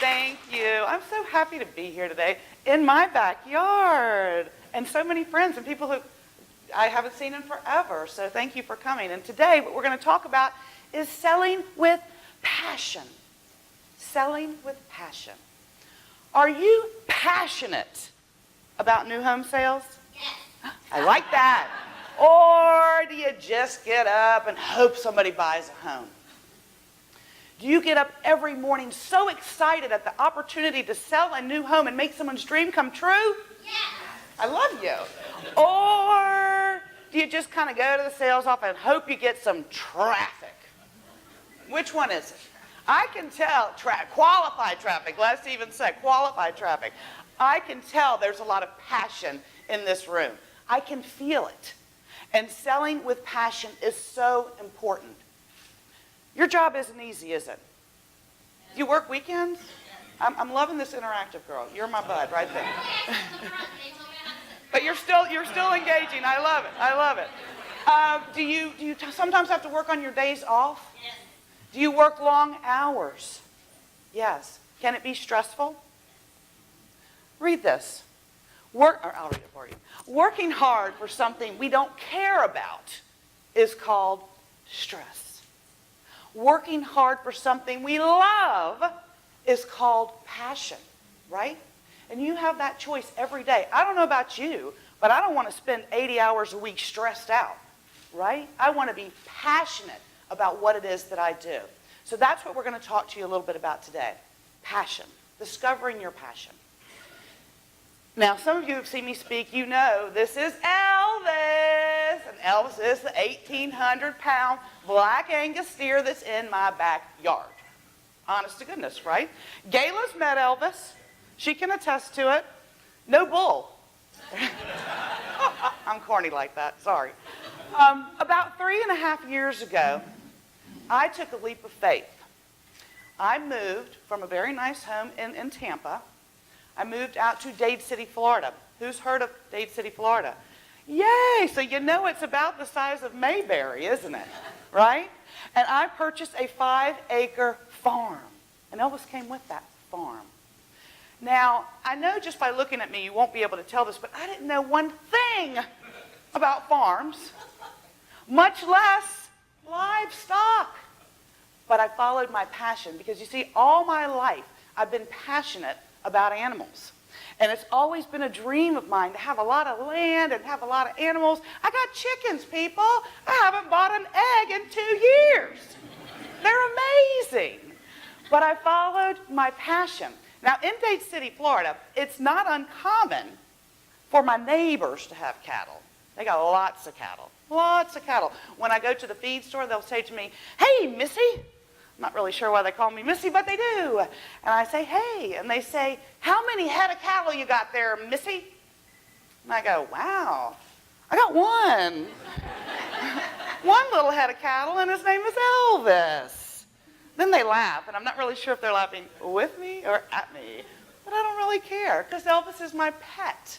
Thank you. I'm so happy to be here today in my backyard. And so many friends and people who I haven't seen in forever. So thank you for coming. And today what we're going to talk about is selling with passion. Selling with passion. Are you passionate about new home sales? Yes. I like that. Or do you just get up and hope somebody buys a home? Do you get up every morning so excited at the opportunity to sell a new home and make someone's dream come true? Yes. I love you. Or do you just kind of go to the sales office and hope you get some traffic? Which one is it? I can tell, qualified traffic, let's even say qualified traffic. I can tell there's a lot of passion in this room. I can feel it. And selling with passion is so important. Your job isn't easy, is it? Do you work weekends? I'm loving this interactive girl. You're my bud right there. But you're still engaging. I love it. I love it. Do you sometimes have to work on your days off? Yes. Do you work long hours? Yes. Can it be stressful? Read this. I'll read it for you. Working hard for something we don't care about is called stress. Working hard for something we love is called passion, right? And you have that choice every day. I don't know about you, but I don't want to spend 80 hours a week stressed out, right? I want to be passionate about what it is that I do. So that's what we're going to talk to you a little bit about today. Passion. Discovering your passion. Now, some of you have seen me speak. You know this is Elvis. And Elvis is the 1,800-pound Black Angus steer that's in my backyard. Honest to goodness, right? Gayla's met Elvis. She can attest to it. No bull. I'm corny like that. Sorry. About 3.5 years ago, I took a leap of faith. I moved from a very nice home in Tampa. I moved out to Dade City, Florida. Who's heard of Dade City, Florida? Yay! So you know it's about the size of Mayberry, isn't it? Right? And I purchased a 5-acre farm. And Elvis came with that farm. Now, I know just by looking at me you won't be able to tell this, but I didn't know one thing about farms, much less livestock. But I followed my passion because, you see, all my life I've been passionate about animals. And it's always been a dream of mine to have a lot of land and have a lot of animals. I got chickens, people. I haven't bought an egg in 2 years. They're amazing. But I followed my passion. Now, in Dade City, Florida, it's not uncommon for my neighbors to have cattle. They got lots of cattle. Lots of cattle. When I go to the feed store, they'll say to me, "Hey, Missy." I'm not really sure why they call me Missy, but they do. And I say, "Hey." And they say, "How many head of cattle you got there, Missy?" And I go, "Wow, I got one." One little head of cattle, and his name is Elvis. Then they laugh, and I'm not really sure if they're laughing with me or at me. But I don't really care, because Elvis is my pet.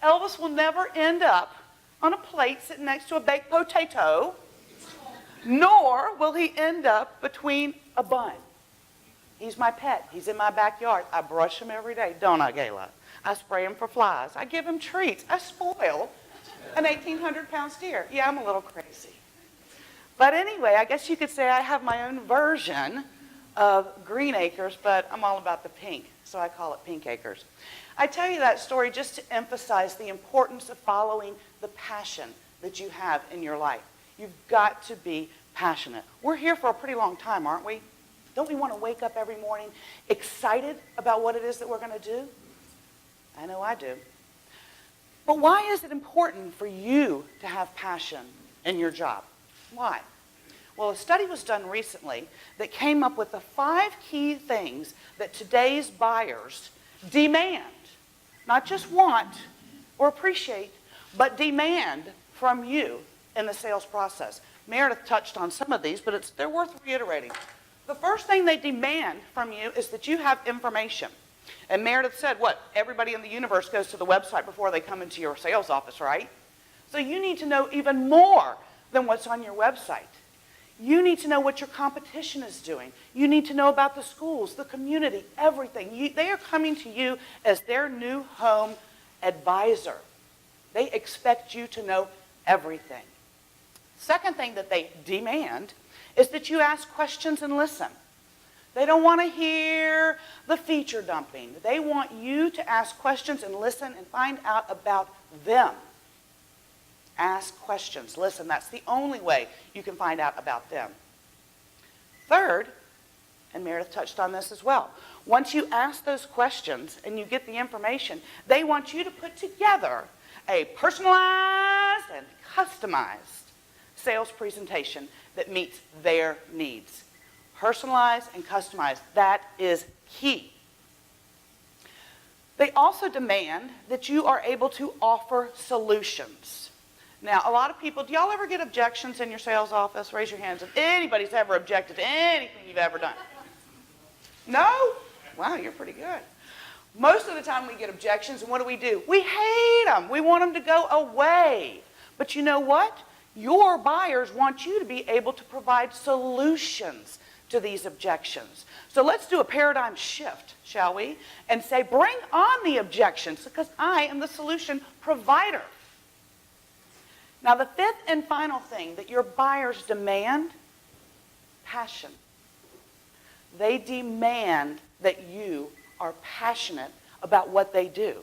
Elvis will never end up on a plate sitting next to a baked potato, nor will he end up between a bun. He's my pet. He's in my backyard. I brush him every day, don't I, Gayla? I spray him for flies. I give him treats. I spoil an 1,800-pound steer. Yeah, I'm a little crazy. But anyway, I guess you could say I have my own version of green acres, but I'm all about the pink, so I call it pink acres. I tell you that story just to emphasize the importance of following the passion that you have in your life. You've got to be passionate. We're here for a pretty long time, aren't we? Don't we want to wake up every morning excited about what it is that we're going to do? I know I do. But why is it important for you to have passion in your job? Why? Well, a study was done recently that came up with the 5 key things that today's buyers demand, not just want or appreciate, but demand from you in the sales process. Meredith touched on some of these, but they're worth reiterating. The first thing they demand from you is that you have information. And Meredith said, what? Everybody in the universe goes to the website before they come into your sales office, right? So you need to know even more than what's on your website. You need to know what your competition is doing. You need to know about the schools, the community, everything. They are coming to you as their new home advisor. They expect you to know everything. Second thing that they demand is that you ask questions and listen. They don't want to hear the feature dumping. They want you to ask questions and listen and find out about them. Ask questions. Listen, that's the only way you can find out about them. Third, and Meredith touched on this as well, once you ask those questions and you get the information, they want you to put together a personalized and customized sales presentation that meets their needs. Personalized and customized, that is key. They also demand that you are able to offer solutions. Now, a lot of people, do y'all ever get objections in your sales office? Raise your hands if anybody's ever objected to anything you've ever done. No? Wow, you're pretty good. Most of the time we get objections, and what do? We hate them. We want them to go away. But you know what? Your buyers want you to be able to provide solutions to these objections. So let's do a paradigm shift, shall we? And say, bring on the objections, because I am the solution provider. Now, the fifth and final thing that your buyers demand, passion. They demand that you are passionate about what they do.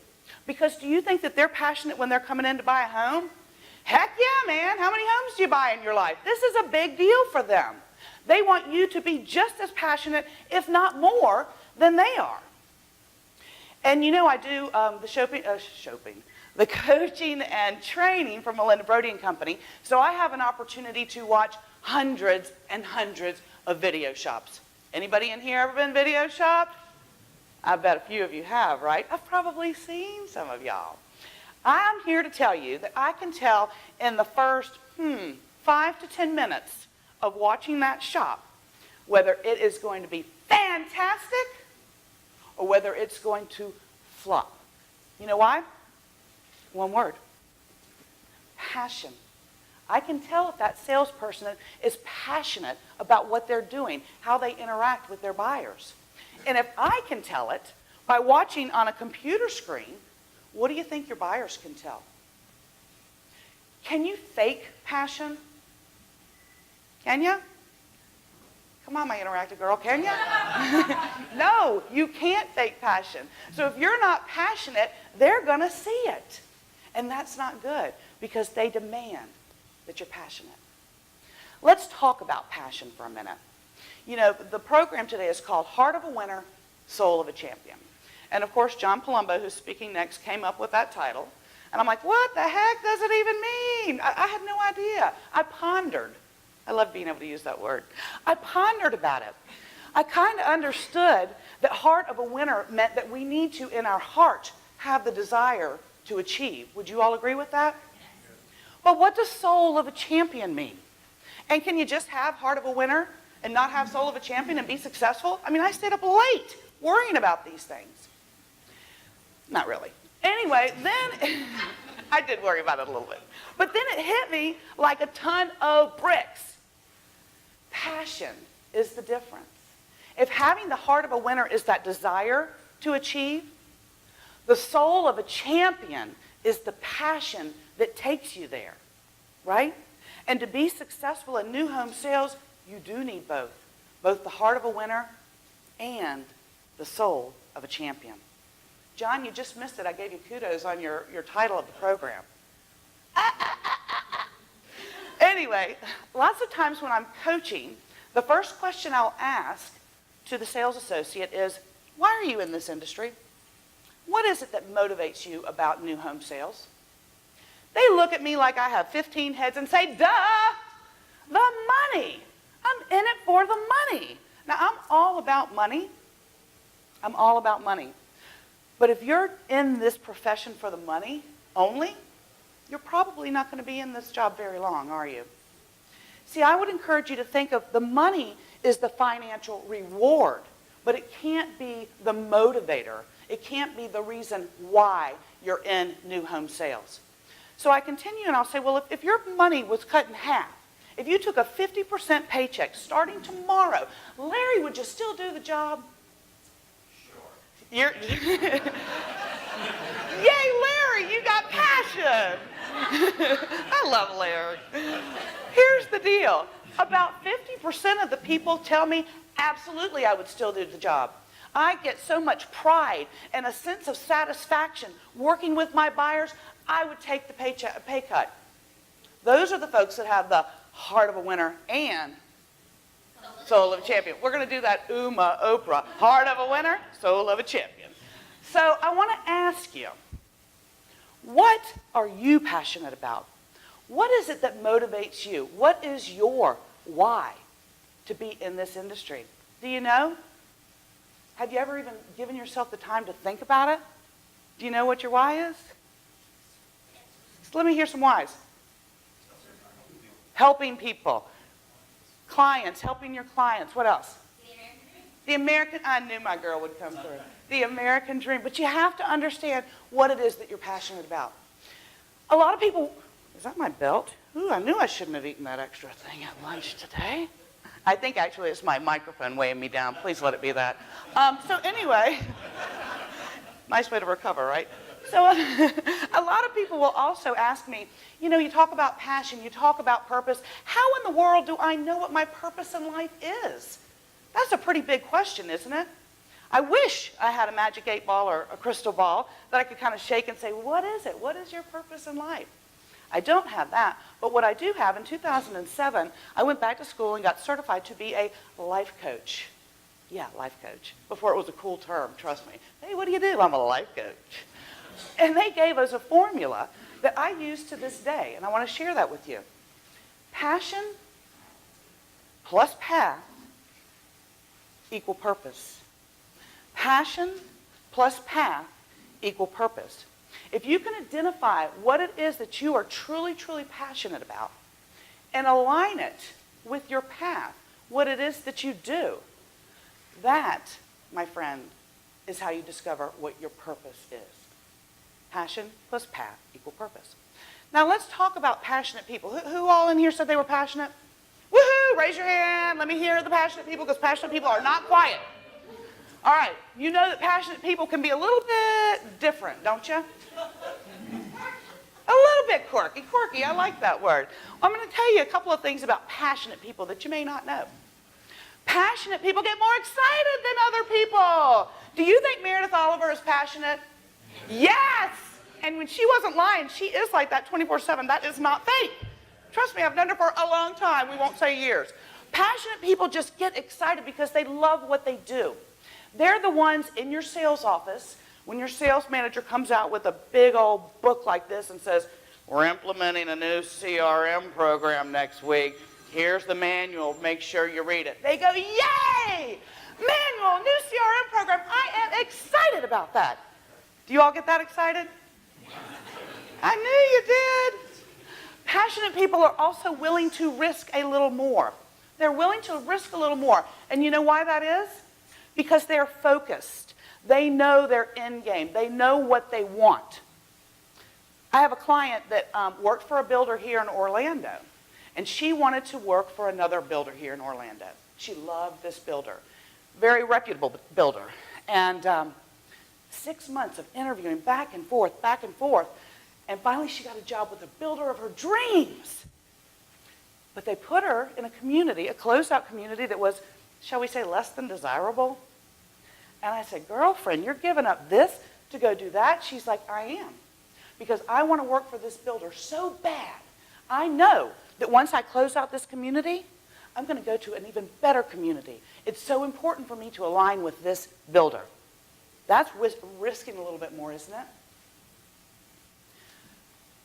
Because do you think that they're passionate when they're coming in to buy a home? Heck yeah, man. How many homes do you buy in your life? This is a big deal for them. They want you to be just as passionate, if not more, than they are. And you know, I do the coaching and training for Melinda Brody and Company. So I have an opportunity to watch hundreds and hundreds of video shops. Anybody in here ever been video shopped? I bet a few of you have, right? I've probably seen some of y'all. I'm here to tell you that I can tell in the first 5 to 10 minutes of watching that shop whether it is going to be fantastic or whether it's going to flop. You know why? One word. Passion. I can tell if that salesperson is passionate about what they're doing, how they interact with their buyers. And if I can tell it by watching on a computer screen, what do you think your buyers can tell? Can you fake passion? Can you? Come on, my interactive girl, can you? No, you can't fake passion. So if you're not passionate, they're going to see it. And that's not good because they demand that you're passionate. Let's talk about passion for a minute. You know, the program today is called Heart of a Winner, Soul of a Champion. And of course, John Palumbo, who's speaking next, came up with that title. And I'm like, what the heck does it even mean? I had no idea. I pondered. I love being able to use that word. I pondered about it. I kind of understood that heart of a winner meant that we need to, in our heart, have the desire to achieve. Would you all agree with that? But what does soul of a champion mean? And can you just have heart of a winner and not have soul of a champion and be successful? I mean, I stayed up late worrying about these things. Not really. Anyway, then I did worry about it a little bit. But then it hit me like a ton of bricks. Passion is the difference. If having the heart of a winner is that desire to achieve, the soul of a champion is the passion that takes you there, right? And to be successful in new home sales, you do need both the heart of a winner and the soul of a champion. John, you just missed it. I gave you kudos on your title of the program. Anyway, lots of times when I'm coaching, the first question I'll ask to the sales associate is, why are you in this industry? What is it that motivates you about new home sales? They look at me like I have 15 heads and say, duh, the money. I'm in it for the money. Now, I'm all about money. I'm all about money. But if you're in this profession for the money only, you're probably not going to be in this job very long, are you? See, I would encourage you to think of the money is the financial reward, but it can't be the motivator. It can't be the reason why you're in new home sales. So I continue and I'll say, well, if your money was cut in half If you took a 50% paycheck starting tomorrow, Larry, would you still do the job? Sure. Yay, Larry, you got passion. I love Larry. Here's the deal. About 50% of the people tell me, absolutely, I would still do the job. I get so much pride and a sense of satisfaction working with my buyers, I would take the pay cut. Those are the folks that have the heart of a winner and soul of a champion. We're going to do that Oprah. Heart of a winner, soul of a champion. So I want to ask you, what are you passionate about? What is it that motivates you? What is your why to be in this industry? Do you know? Have you ever even given yourself the time to think about it? Do you know what your why is? So let me hear some whys. Helping people. Clients, helping your clients. What else? The American, I knew my girl would come through. The American dream. But you have to understand what it is that you're passionate about. A lot of people, is that my belt? Ooh, I knew I shouldn't have eaten that extra thing at lunch today. I think actually it's my microphone weighing me down. Please let it be that. So anyway, nice way to recover, right? So a lot of people will also ask me, you know, you talk about passion, you talk about purpose. How in the world do I know what my purpose in life is? That's a pretty big question, isn't it? I wish I had a magic 8-ball or a crystal ball that I could kind of shake and say, what is it? What is your purpose in life? I don't have that. But what I do have, in 2007, I went back to school and got certified to be a life coach. Yeah, life coach. Before it was a cool term, trust me. Hey, what do you do? I'm a life coach. And they gave us a formula that I use to this day, and I want to share that with you. Passion plus path equal purpose. Passion plus path equal purpose. If you can identify what it is that you are truly, truly passionate about and align it with your path, what it is that you do, that, my friend, is how you discover what your purpose is. Passion plus path equal purpose. Now let's talk about passionate people. Who all in here said they were passionate? Woohoo! Raise your hand. Let me hear the passionate people, because passionate people are not quiet. All right, you know that passionate people can be a little bit different, don't you? A little bit quirky. Quirky, I like that word. Well, I'm going to tell you a couple of things about passionate people that you may not know. Passionate people get more excited than other people. Do you think Meredith Oliver is passionate? Yes! And when she wasn't lying, she is like that 24/7. That is not fake. Trust me, I've known her for a long time. We won't say years. Passionate people just get excited because they love what they do. They're the ones in your sales office when your sales manager comes out with a big old book like this and says, we're implementing a new CRM program next week. Here's the manual. Make sure you read it. They go, yay! Manual, new CRM program. I am excited about that. Do you all get that excited? I knew you did. Passionate people are also willing to risk a little more. They're willing to risk a little more. And you know why that is? Because they're focused. They know their end game. They know what they want. I have a client that worked for a builder here in Orlando, and she wanted to work for another builder here in Orlando. She loved this builder. Very reputable builder. And 6 months of interviewing back and forth, and finally she got a job with the builder of her dreams. But they put her in a community, a closed-out community that was, shall we say, less than desirable. And I said, girlfriend, you're giving up this to go do that? She's like, I am. Because I want to work for this builder so bad. I know that once I close out this community, I'm going to go to an even better community. It's so important for me to align with this builder. That's risking a little bit more, isn't it?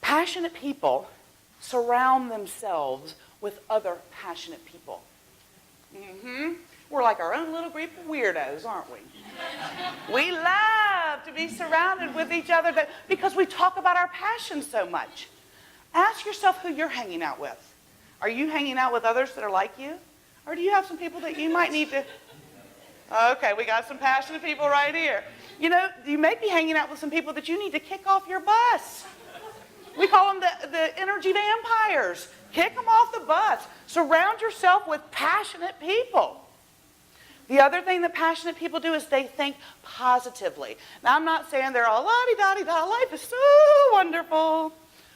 Passionate people surround themselves with other passionate people. We're like our own little group of weirdos, aren't we? We love to be surrounded with each other because we talk about our passion so much. Ask yourself who you're hanging out with. Are you hanging out with others that are like you? Or do you have some people that you might need to... Okay, we got some passionate people right here. You know, you may be hanging out with some people that you need to kick off your bus. We call them the energy vampires. Kick them off the bus. Surround yourself with passionate people. The other thing that passionate people do is they think positively. Now, I'm not saying they're all la-di-da-di-da, life is so wonderful,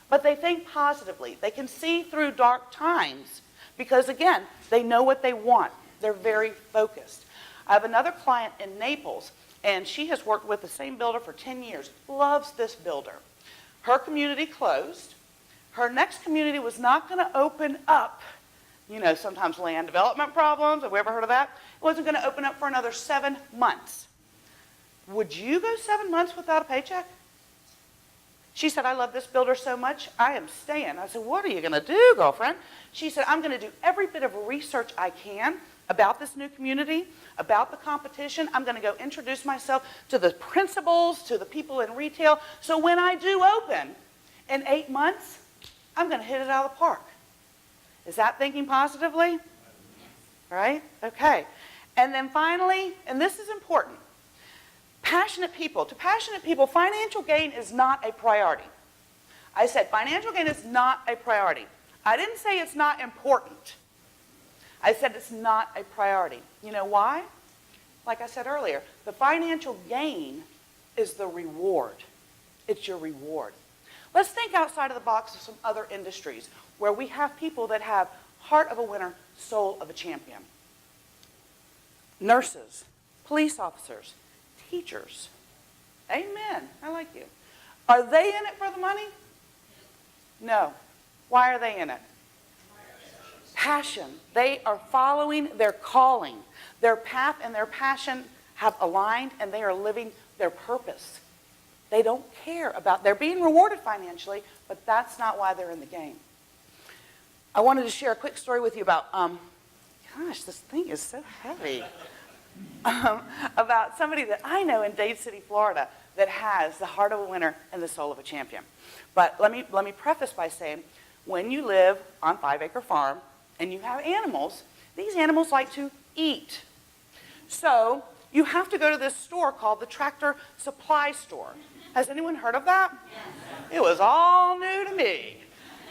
but they think positively. They can see through dark times because, again, they know what they want. They're very focused. I have another client in Naples, and she has worked with the same builder for 10 years, loves this builder. Her community closed. Her next community was not going to open up. You know, sometimes land development problems. Have we ever heard of that? It wasn't going to open up for another 7 months. Would you go 7 months without a paycheck? She said, I love this builder so much, I am staying. I said, what are you going to do, girlfriend? She said, I'm going to do every bit of research I can about this new community, about the competition. I'm going to go introduce myself to the principals, to the people in retail. So when I do open in 8 months, I'm going to hit it out of the park. Is that thinking positively? Right? Okay. And then finally, and this is important, passionate people. To passionate people, financial gain is not a priority. I said financial gain is not a priority. I didn't say it's not important. I said it's not a priority. You know why? Like I said earlier, the financial gain is the reward. It's your reward. Let's think outside of the box of some other industries where we have people that have heart of a winner, soul of a champion. Nurses, police officers, teachers. Amen. I like you. Are they in it for the money? No. Why are they in it? Passion. They are following their calling. Their path and their passion have aligned, and they are living their purpose. They don't care about, they're being rewarded financially, but that's not why they're in the game. I wanted to share a quick story with you about, gosh, this thing is so heavy. About somebody that I know in Dade City, Florida, that has the heart of a winner and the soul of a champion. But let me preface by saying, when you live on 5-acre farm and you have animals, these animals like to eat. So you have to go to this store called the Tractor Supply Store. Has anyone heard of that? Yes. It was all new to me.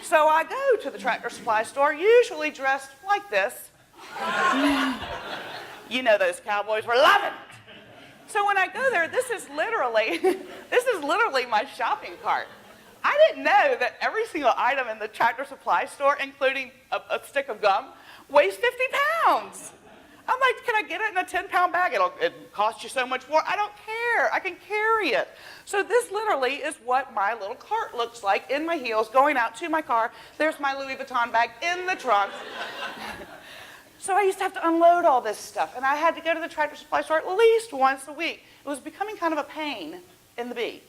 So I go to the Tractor Supply Store, usually dressed like this. You know those cowboys were loving it. So when I go there, this is literally my shopping cart. I didn't know that every single item in the Tractor Supply Store, including a stick of gum, weighs 50 pounds. I'm like, can I get it in a 10-pound bag? It costs you so much more. I don't care. I can carry it. So this literally is what my little cart looks like in my heels going out to my car. There's my Louis Vuitton bag in the trunk. So I used to have to unload all this stuff, and I had to go to the Tractor Supply Store at least once a week. It was becoming kind of a pain in the bee.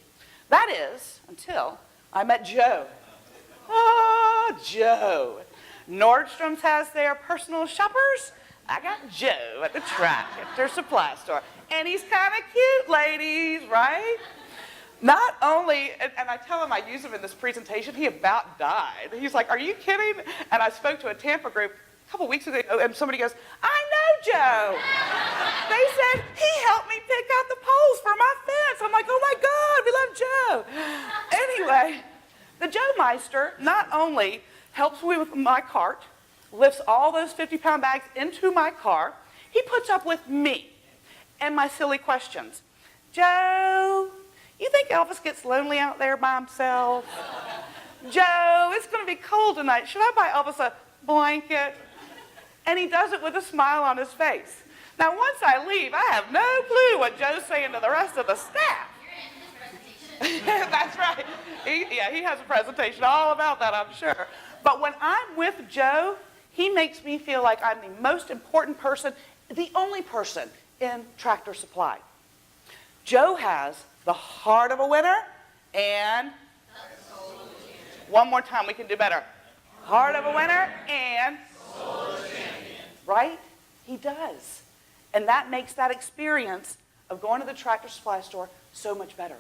That is, until I met Joe. Oh, Joe. Nordstrom's has their personal shoppers. I got Joe at the Tractor Supply Store. And he's kind of cute, ladies, right? Not only, and I tell him I use him in this presentation, he about died. He's like, are you kidding? And I spoke to a Tampa group a couple weeks ago, and somebody goes, I know Joe. They said, he helped me pick out the poles for my fence. I'm like, oh my God, we love Joe. Anyway, the Joe Meister not only helps me with my cart, lifts all those 50-pound bags into my car, he puts up with me and my silly questions. Joe, you think Elvis gets lonely out there by himself? Joe, it's going to be cold tonight. Should I buy Elvis a blanket? And he does it with a smile on his face. Now, once I leave, I have no clue what Joe's saying to the rest of the staff. That's right. He has a presentation all about that, I'm sure. But when I'm with Joe, he makes me feel like I'm the most important person, the only person in Tractor Supply. Joe has the heart of a winner and, one more time, we can do better. Heart of a winner and, right? He does. And that makes that experience of going to the Tractor Supply Store so much better.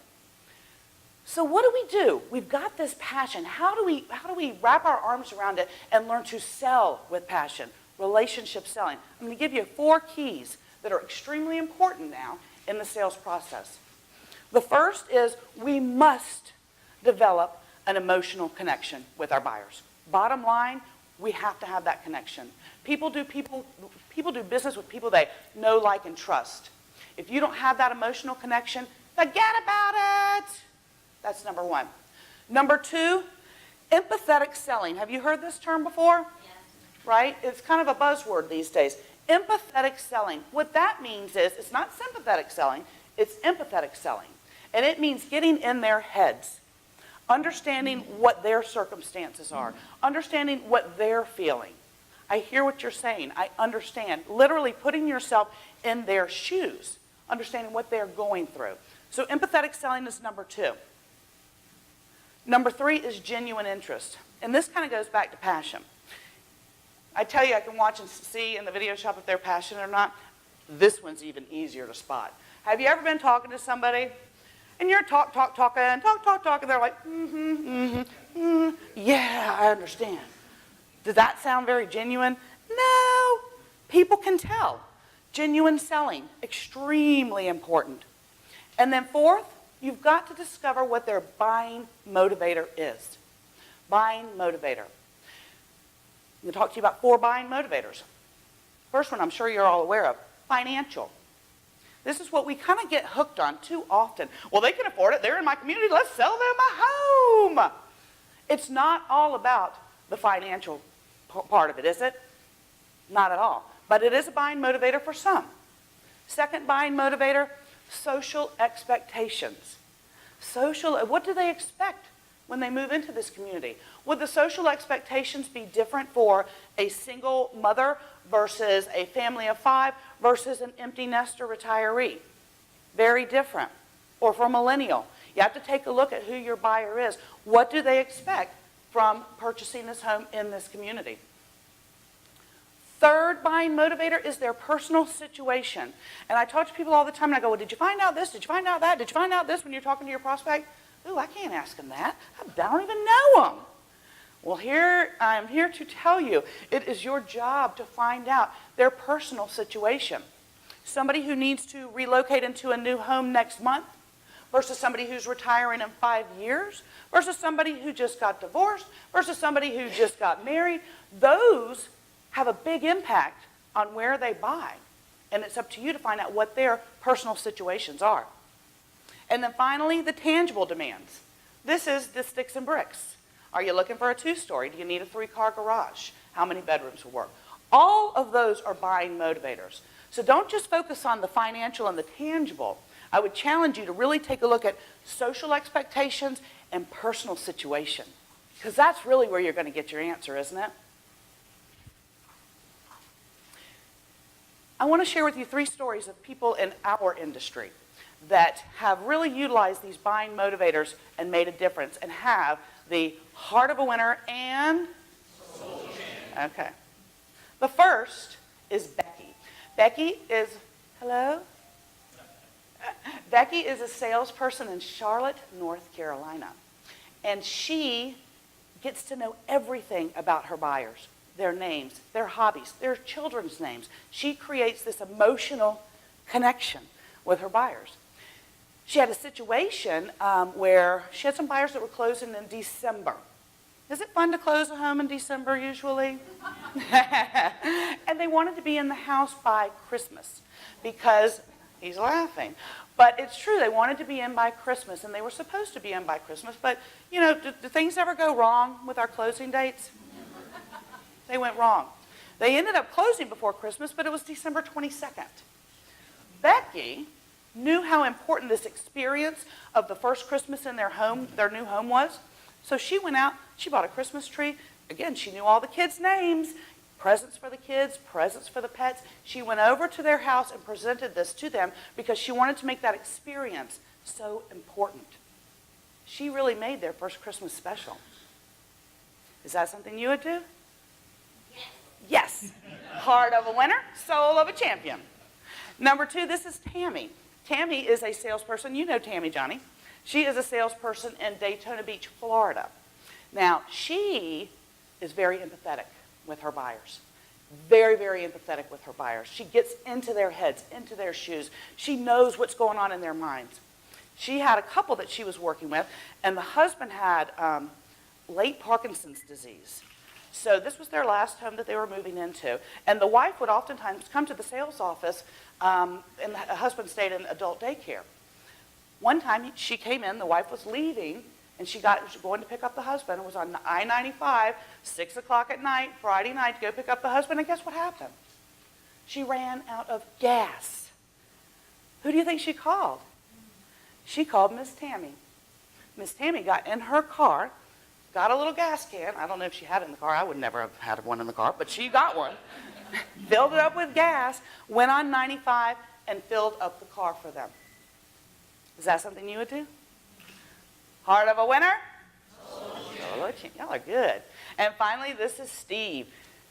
So what do? We've got this passion. How do we wrap our arms around it and learn to sell with passion? Relationship selling. I'm going to give you 4 keys that are extremely important now in the sales process. The first is we must develop an emotional connection with our buyers. Bottom line, We have to have that connection. People do business with people they know, like, and trust. If you don't have that emotional connection, forget about it. That's number one. Number two, empathetic selling. Have you heard this term before? Yes. Right? It's kind of a buzzword these days. Empathetic selling. What that means is, it's not sympathetic selling, it's empathetic selling. And it means getting in their heads, understanding what their circumstances are, understanding what they're feeling. I hear what you're saying. I understand. Literally putting yourself in their shoes, understanding what they're going through. So empathetic selling is number two. Number three is genuine interest. And this kind of goes back to passion. I tell you, I can watch and see in the video shop if they're passionate or not. This one's even easier to spot. Have you ever been talking to somebody and you're talking, and they're like, yeah, I understand. Does that sound very genuine? No. People can tell. Genuine selling, extremely important. And then fourth, you've got to discover what their buying motivator is. Buying motivator. I'm going to talk to you about 4 buying motivators. First one I'm sure you're all aware of, financial. This is what we kind of get hooked on too often. Well, they can afford it. They're in my community. Let's sell them a home. It's not all about the financial part of it, is it? Not at all. But it is a buying motivator for some. Second buying motivator, social expectations. What do they expect when they move into this community? Would the social expectations be different for a single mother versus a family of 5 versus an empty nester retiree? Very different. Or for a millennial. You have to take a look at who your buyer is. What do they expect from purchasing this home in this community? Third buying motivator is their personal situation. And I talk to people all the time and I go, well, did you find out this? Did you find out that? Did you find out this when you're talking to your prospect? Ooh, I can't ask them that. I don't even know them. Well, I'm here to tell you, it is your job to find out their personal situation. Somebody who needs to relocate into a new home next month versus somebody who's retiring in 5 years versus somebody who just got divorced versus somebody who just got married. Those have a big impact on where they buy. And it's up to you to find out what their personal situations are. And then finally, the tangible demands. This is the sticks and bricks. Are you looking for a 2-story? Do you need a 3-car garage? How many bedrooms will work? All of those are buying motivators. So don't just focus on the financial and the tangible. I would challenge you to really take a look at social expectations and personal situation. Because that's really where you're going to get your answer, isn't it? I want to share with you 3 stories of people in our industry that have really utilized these buying motivators and made a difference and have the heart of a winner and soul champion. Okay. The first is Becky. Becky is, hello? Becky is a salesperson in Charlotte, North Carolina. And she gets to know everything about her buyers, their names, their hobbies, their children's names. She creates this emotional connection with her buyers. She had a situation where she had some buyers that were closing in December. Is it fun to close a home in December usually? And they wanted to be in the house by Christmas because, he's laughing, but it's true, they wanted to be in by Christmas and they were supposed to be in by Christmas, but you know, do things ever go wrong with our closing dates? They went wrong. They ended up closing before Christmas, but it was December 22nd. Becky knew how important this experience of the first Christmas in their new home was. So she went out, she bought a Christmas tree. Again, she knew all the kids' names, presents for the kids, presents for the pets. She went over to their house and presented this to them because she wanted to make that experience so important. She really made their first Christmas special. Is that something you would do? Yes. Heart of a winner, soul of a champion. Number 2, this is Tammy. Tammy is a salesperson. You know Tammy, Johnny. She is a salesperson in Daytona Beach, Florida. Now, she is very empathetic with her buyers. Very, very empathetic with her buyers. She gets into their heads, into their shoes. She knows what's going on in their minds. She had a couple that she was working with, and the husband had late Parkinson's disease. So this was their last home that they were moving into. And the wife would oftentimes come to the sales office, and the husband stayed in adult daycare. One time she came in, the wife was leaving, and she was going to pick up the husband. It was on I-95, 6 o'clock at night, Friday night, to go pick up the husband, and guess what happened? She ran out of gas. Who do you think she called? She called Miss Tammy. Miss Tammy got in her car, got a little gas can. I don't know if she had it in the car. I would never have had one in the car, but she got one. Filled it up with gas, went on 95, and filled up the car for them. Is that something you would do? Heart of a winner? Y'all are good. And finally, this is Steve.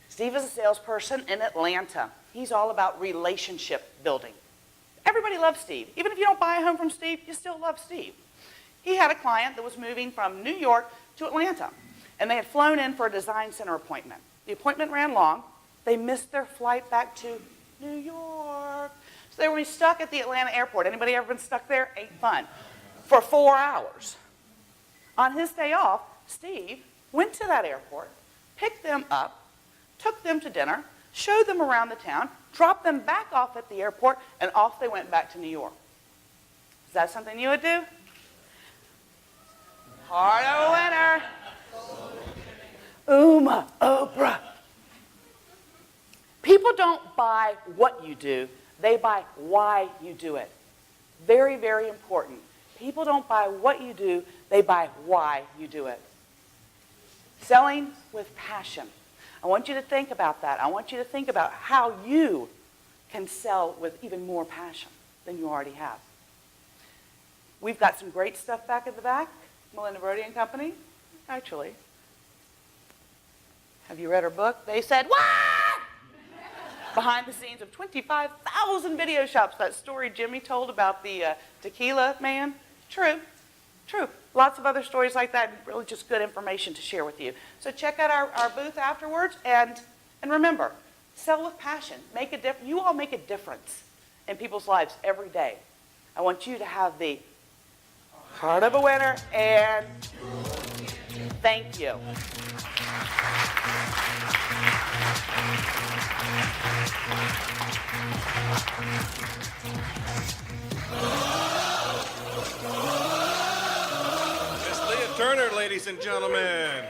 Steve is a salesperson in Atlanta. He's all about relationship building. Everybody loves Steve. Even if you don't buy a home from Steve, you still love Steve. He had a client that was moving from New York to Atlanta, and they had flown in for a design center appointment. The appointment ran long. They missed their flight back to New York. So they were stuck at the Atlanta airport. Anybody ever been stuck there? Ain't fun. For 4 hours. On his day off, Steve went to that airport, picked them up, took them to dinner, showed them around the town, dropped them back off at the airport, and off they went back to New York. Is that something you would do? Heart of a winner. Uma, Oprah. People don't buy what you do. They buy why you do it. Very, very important. People don't buy what you do. They buy why you do it. Selling with passion. I want you to think about that. I want you to think about how you can sell with even more passion than you already have. We've got some great stuff back at the back. Melinda Brody and Company, actually. Have you read her book? They said, what? Behind the scenes of 25,000 video shops. That story Jimmy told about the tequila man. True. True. Lots of other stories like that. Really just good information to share with you. So check out our booth afterwards. And remember, sell with passion. Make a difference. You all make a difference in people's lives every day. I want you to have the heart of a winner, and thank you. Miss Leah Turner, ladies and gentlemen.